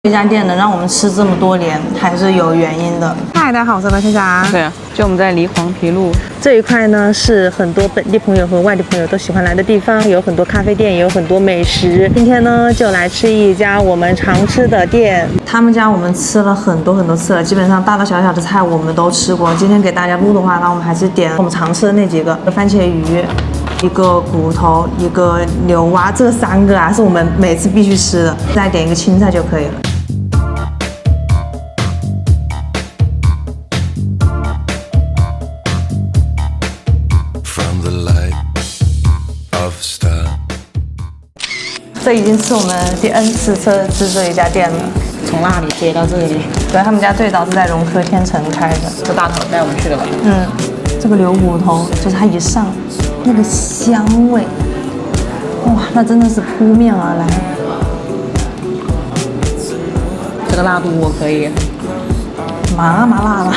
这家店能让我们吃这么多年，还是有原因的。嗨，大家好，我是白先生。对啊，就我们在离黄陂路这一块呢，是很多本地朋友和外地朋友都喜欢来的地方，有很多咖啡店，也有很多美食。今天呢，就来吃一家我们常吃的店。他们家我们吃了很多次了，基本上大大小小的菜我们都吃过。今天给大家录的话，那我们还是点我们常吃的那几个：番茄鱼、一个骨头、一个牛蛙，这3个啊是我们每次必须吃的。再点一个青菜就可以了。 这已经是我们第 N 次吃这一家店了，从那里接到这里。对，他们家最早是在容科天成开的，这大头带我们去的吧？嗯，这个牛骨头就是它一上那个香味，哇，那真的是扑面而来。这个辣度我可以，麻辣的，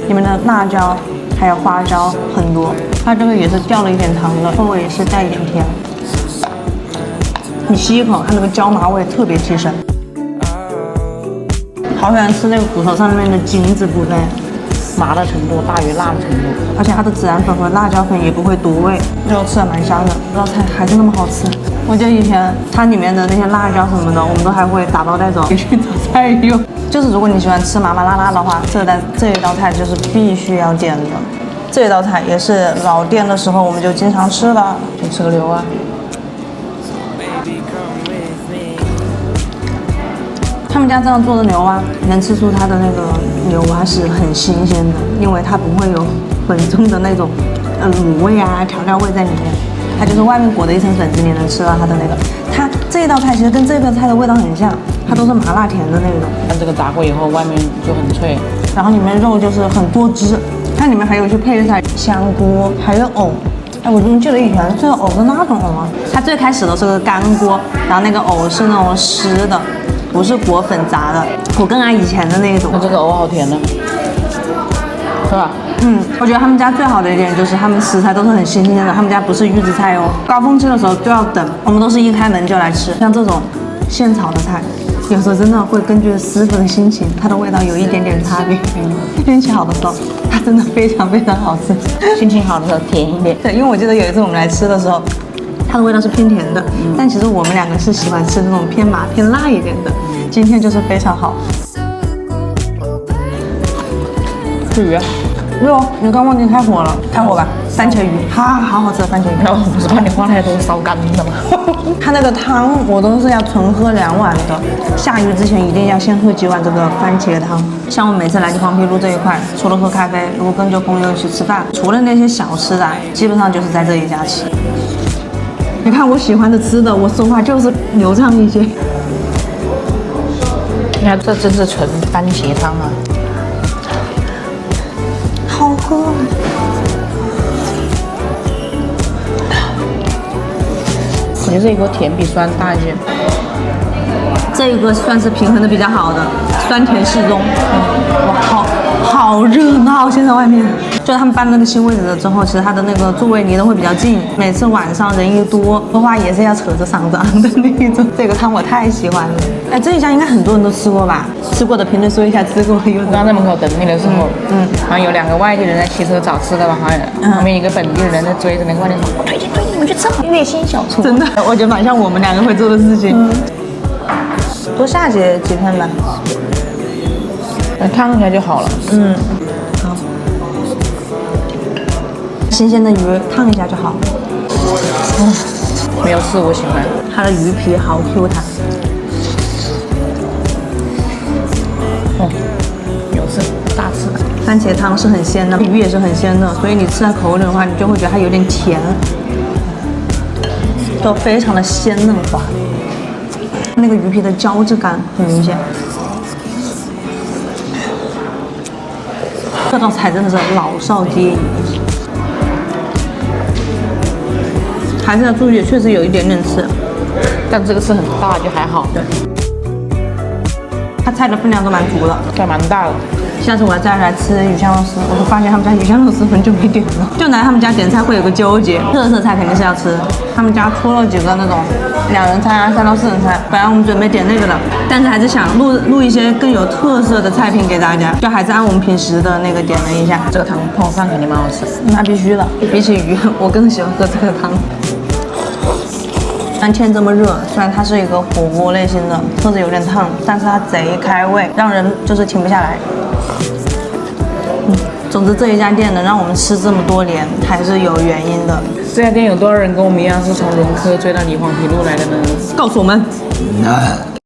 里面的辣椒还有花椒很多，它这个也是掉了一点糖的，风味也是带一点甜。 你吸一口，它那个椒麻味特别提升。好喜欢吃那个骨头上面的筋子部分，麻的程度大于辣的程度，而且它的孜然粉和辣椒粉也不会夺味，肉吃的蛮香的。这道菜还是那么好吃。我记得以前它里面的那些辣椒什么的，我们都还会打包带走，去炒菜用。就是如果你喜欢吃麻辣的话，这一道菜就是必须要点的。这一道菜也是老店的时候我们就经常吃了，就吃个牛啊。 他们家这样做的牛蛙，能吃出它的那个牛蛙是很新鲜的，因为它不会有粉中的那种卤味啊、调料味在里面，它就是外面裹的一层粉子，你能吃到它的那个。它这一道菜其实跟这个菜的味道很像，它都是麻辣甜的那种。但这个炸过以后，外面就很脆，然后里面肉就是很多汁，它里面还有一些配菜，香菇，还有藕。哎，我怎么记得以前这个藕是那种藕吗？它最开始的是个干锅，然后那个藕是那种湿的。 不是裹粉炸的，我更爱以前的那种。那这个藕好甜呢，是吧？嗯，我觉得他们家最好的一点就是他们食材都是很新鲜的，他们家不是预制菜哦。高峰期的时候就要等，我们都是一开门就来吃。像这种现炒的菜，有时候真的会根据师傅的心情，它的味道有一点点差别。运气好的时候，它真的非常好吃。心情好的时候甜一点。对，因为我记得有一次我们来吃的时候。 它的味道是偏甜的，但其实我们2个是喜欢吃那种偏麻偏辣一点的。今天就是非常好。吃鱼，哟，你刚忘记开火了，开火吧。番茄鱼，好好吃的番茄鱼。那我不是怕你话太多烧干的吗？它那个汤我都是要纯喝2碗的，下鱼之前一定要先喝几碗这个番茄汤。像我每次来黄陂路这一块，除了喝咖啡，如果跟着朋友一起吃饭，除了那些小吃的，基本上就是在这一家吃。 你看我喜欢的吃的，我说话就是流畅一些。你看这真是纯番茄汤啊，好喝。我觉得这一锅甜比酸大一些。这一个算是平衡的比较好的，酸甜适中。哇，好热闹！现在外面，就他们搬了个新位置了之后，其实它的那个座位离得会比较近。每次晚上人一多，说话也是要扯着嗓子昂的那一种。这个汤我太喜欢了。哎，这一家应该很多人都吃过吧？吃过的评论说一下吃过有。我刚在门口等你的时候，然后有2个外地人在骑车找吃的吧，好像旁边一个本地人在追着那个外地人说，我推荐你们去吃月薪小厨。真的，我觉得蛮像我们2个会做的事情。多下几片吧。烫一下就好了。好。新鲜的鱼烫一下就好。没有刺我喜欢。它的鱼皮好 Q 弹。有刺，大刺。番茄汤是很鲜的，鱼也是很鲜的，所以你吃在口里的话，你就会觉得它有点甜，就非常的鲜嫩滑。那个鱼皮的胶质感很明显。这道菜真的是老少皆宜，还是要注意，确实有一点点刺，但这个刺很大，就还好。对，它菜的分量都蛮足的，菜蛮大的。下次我要再来吃鱼香肉丝，我就发现他们家鱼香肉丝很久没点了，就来他们家点菜会有个纠结，特色菜肯定是要吃，他们家出了几个那种2人餐啊、3到4人餐，本来我们准备点那个的，但是还是想录一些更有特色的菜品给大家，就还是按我们平时的那个点了一下。这个汤泡饭肯定蛮好吃。那必须的，比起鱼，我更喜欢喝这个汤。但天这么热，虽然它是一个火锅类型的，喝着有点烫，但是它贼开胃，让人就是停不下来。总之这一家店能让我们吃这么多年，还是有原因的。这家店有多少人跟我们一样是从容科追到李黄陂路来的呢？告诉我们。